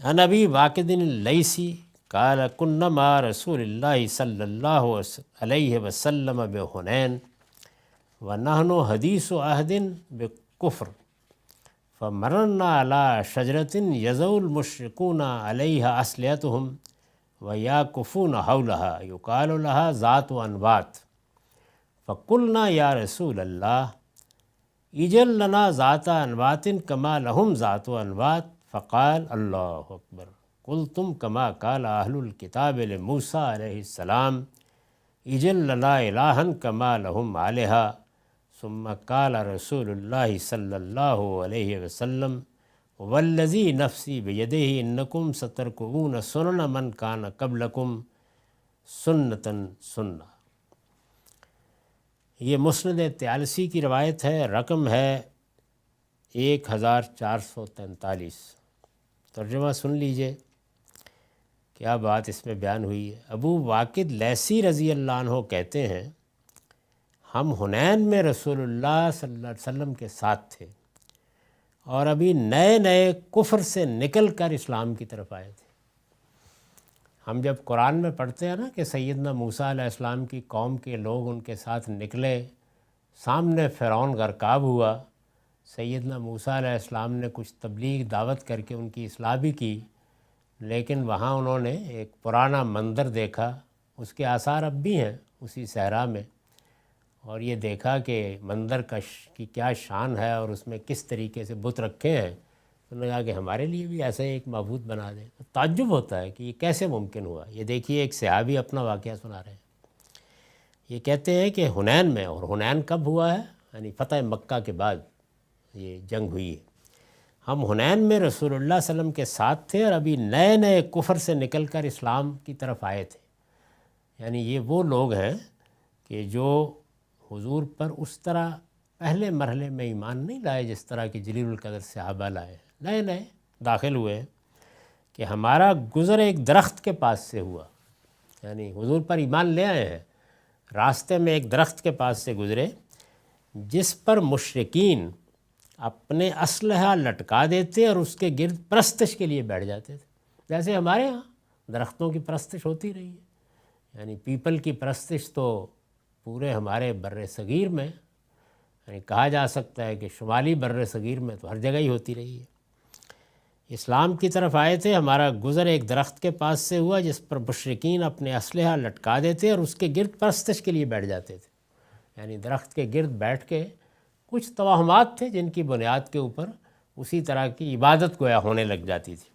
عن ابی واقد اللیثی قال کنا مع رسول اللہ صلی اللہ علیہ وسلم بحنین ونحن حدیث عہد بکفر فمررنا علی شجرۃ یضع المشرکون علیہا اسلحتہم ویعکفون حولہا یقال لہا ذات انوات فقلنا یا رسول اللہ اجعل لنا ذات انوات کما لہم ذات انوات فقال اللہ اکبر قلتم کما قال اہل الکتاب لموسیٰ علیہ السلام اجعل لنا الہا کما لہم آلہہ ثم قال رسول اللہ صلی اللہ علیہ وسلم والذی نفسی بیدہ انکم سترکعون سنن من کان قبلکم سنتاً سنہ۔ یہ مسند طیالسی کی روایت ہے، رقم ہے 1443۔ ترجمہ سن لیجئے، کیا بات اس میں بیان ہوئی ہے۔ ابو واقد لیثی رضی اللہ عنہ کہتے ہیں ہم حنین میں رسول اللہ صلی اللہ علیہ وسلم کے ساتھ تھے اور ابھی نئے نئے کفر سے نکل کر اسلام کی طرف آئے تھے۔ ہم جب قرآن میں پڑھتے ہیں نا کہ سیدنا موسیٰ علیہ السلام کی قوم کے لوگ ان کے ساتھ نکلے، سامنے فرعون غرقاب ہوا، سیدنا موسیٰ علیہ السلام نے کچھ تبلیغ دعوت کر کے ان کی اصلاح بھی کی، لیکن وہاں انہوں نے ایک پرانا مندر دیکھا، اس کے آثار اب بھی ہیں اسی صحرا میں، اور یہ دیکھا کہ مندر کی کیا شان ہے اور اس میں کس طریقے سے بت رکھے ہیں۔ انہوں نے کہا کہ ہمارے لیے بھی ایسا ایک معبود بنا دیں۔ تو تعجب ہوتا ہے کہ یہ کیسے ممکن ہوا۔ یہ دیکھیے ایک صحابی اپنا واقعہ سنا رہے ہیں، یہ کہتے ہیں کہ حنین میں، اور حنین کب ہوا ہے؟ یعنی فتح مکہ کے بعد یہ جنگ ہوئی ہے۔ ہم حنین میں رسول اللہ صلی اللہ علیہ وسلم کے ساتھ تھے اور ابھی نئے نئے کفر سے نکل کر اسلام کی طرف آئے تھے۔ یعنی یہ وہ لوگ ہیں کہ جو حضور پر اس طرح پہلے مرحلے میں ایمان نہیں لائے جس طرح کہ جلیل القدر صحابہ لائے، نئے نئے داخل ہوئے کہ ہمارا گزر ایک درخت کے پاس سے ہوا، یعنی حضور پر ایمان لے آئے ہیں، راستے میں ایک درخت کے پاس سے گزرے جس پر مشرکین اپنے اسلحہ لٹکا دیتے اور اس کے گرد پرستش کے لیے بیٹھ جاتے تھے، جیسے ہمارے ہاں درختوں کی پرستش ہوتی رہی ہے۔ یعنی پیپل کی پرستش تو پورے ہمارے بر صغیر میں، یعنی کہا جا سکتا ہے کہ شمالی بر صغیر میں تو ہر جگہ ہی ہوتی رہی ہے۔ اسلام کی طرف آئے تھے، ہمارا گزر ایک درخت کے پاس سے ہوا جس پر مشرکین اپنے اسلحہ لٹکا دیتے اور اس کے گرد پرستش کے لیے بیٹھ جاتے تھے۔ یعنی درخت کے گرد بیٹھ کے کچھ توہمات تھے جن کی بنیاد کے اوپر اسی طرح کی عبادت گویا ہونے لگ جاتی تھی۔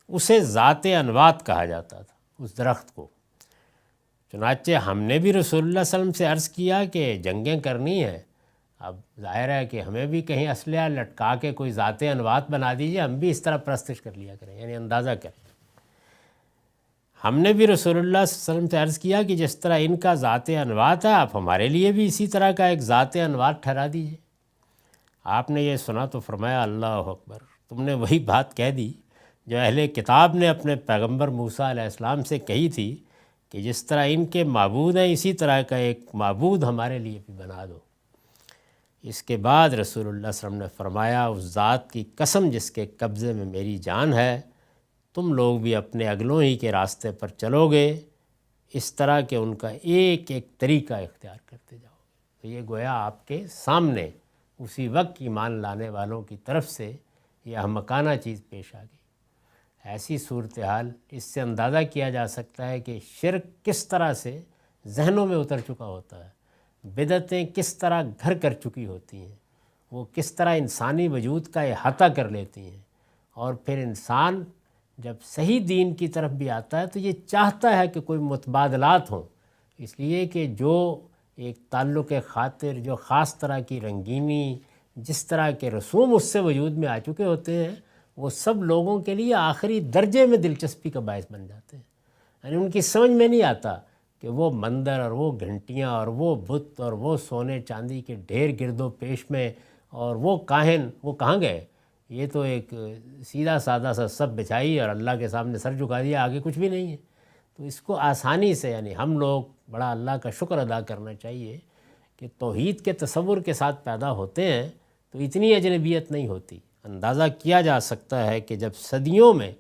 اسے ذات انوات کہا جاتا تھا اس درخت کو۔ چنانچہ ہم نے بھی رسول اللہ صلی اللہ علیہ وسلم سے عرض کیا کہ جنگیں کرنی ہیں، اب ظاہر ہے کہ ہمیں بھی کہیں اسلحہ لٹکا کے کوئی ذات انوات بنا دیجئے، ہم بھی اس طرح پرستش کر لیا کریں، یعنی اندازہ کریں۔ ہم نے بھی رسول اللہ صلی اللہ علیہ وسلم سے عرض کیا کہ جس طرح ان کا ذات انوات ہے آپ ہمارے لیے بھی اسی طرح کا ایک ذات انوات ٹھہرا دیجئے۔ آپ نے یہ سنا تو فرمایا اللہ اکبر، تم نے وہی بات کہہ دی جو اہل کتاب نے اپنے پیغمبر موسیٰ علیہ السلام سے کہی تھی کہ جس طرح ان کے معبود ہیں اسی طرح کا ایک معبود ہمارے لیے بھی بنا دو۔ اس کے بعد رسول اللہ صلی اللہ علیہ وسلم نے فرمایا اس ذات کی قسم جس کے قبضے میں میری جان ہے، تم لوگ بھی اپنے اگلوں ہی کے راستے پر چلو گے اس طرح کہ ان کا ایک ایک طریقہ اختیار کرتے جاؤ گے۔ تو یہ گویا آپ کے سامنے اسی وقت ایمان لانے والوں کی طرف سے یہ احمقانہ چیز پیش آ گئی۔ ایسی صورتحال اس سے اندازہ کیا جا سکتا ہے کہ شرک کس طرح سے ذہنوں میں اتر چکا ہوتا ہے، بدعتیں کس طرح گھر کر چکی ہوتی ہیں، وہ کس طرح انسانی وجود کا احاطہ کر لیتی ہیں، اور پھر انسان جب صحیح دین کی طرف بھی آتا ہے تو یہ چاہتا ہے کہ کوئی متبادلات ہوں، اس لیے کہ جو ایک تعلق خاطر، جو خاص طرح کی رنگینی، جس طرح کے رسوم اس سے وجود میں آ چکے ہوتے ہیں، وہ سب لوگوں کے لیے آخری درجے میں دلچسپی کا باعث بن جاتے ہیں۔ یعنی ان کی سمجھ میں نہیں آتا کہ وہ مندر اور وہ گھنٹیاں اور وہ بت اور وہ سونے چاندی کے ڈھیر گرد و پیش میں اور وہ کاہن وہ کہاں گئے۔ یہ تو ایک سیدھا سادہ سا سب بچھائی اور اللہ کے سامنے سر جھکا دیا، آگے کچھ بھی نہیں ہے۔ تو اس کو آسانی سے، یعنی ہم لوگ بڑا اللہ کا شکر ادا کرنا چاہیے کہ توحید کے تصور کے ساتھ پیدا ہوتے ہیں تو اتنی اجنبیت نہیں ہوتی۔ اندازہ کیا جا سکتا ہے کہ جب صدیوں میں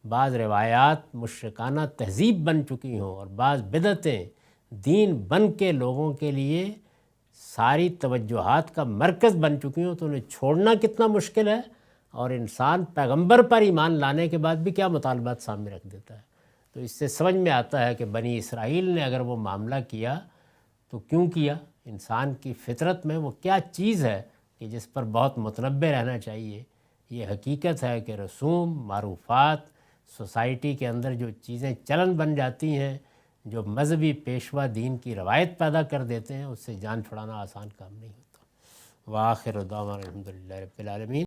بعض روایات مشرکانہ تہذیب بن چکی ہوں اور بعض بدعتیں دین بن کے لوگوں کے لیے ساری توجہات کا مرکز بن چکی ہوں، تو انہیں چھوڑنا کتنا مشکل ہے، اور انسان پیغمبر پر ایمان لانے کے بعد بھی کیا مطالبات سامنے رکھ دیتا ہے۔ تو اس سے سمجھ میں آتا ہے کہ بنی اسرائیل نے اگر وہ معاملہ کیا تو کیوں کیا، انسان کی فطرت میں وہ کیا چیز ہے کہ جس پر بہت متنبہ رہنا چاہیے۔ یہ حقیقت ہے کہ رسوم، معروفات، سوسائٹی کے اندر جو چیزیں چلن بن جاتی ہیں، جو مذہبی پیشوا دین کی روایت پیدا کر دیتے ہیں، اس سے جان چھڑانا آسان کام نہیں ہوتا۔ وآخر دعوانا الحمدللہ رب العالمین۔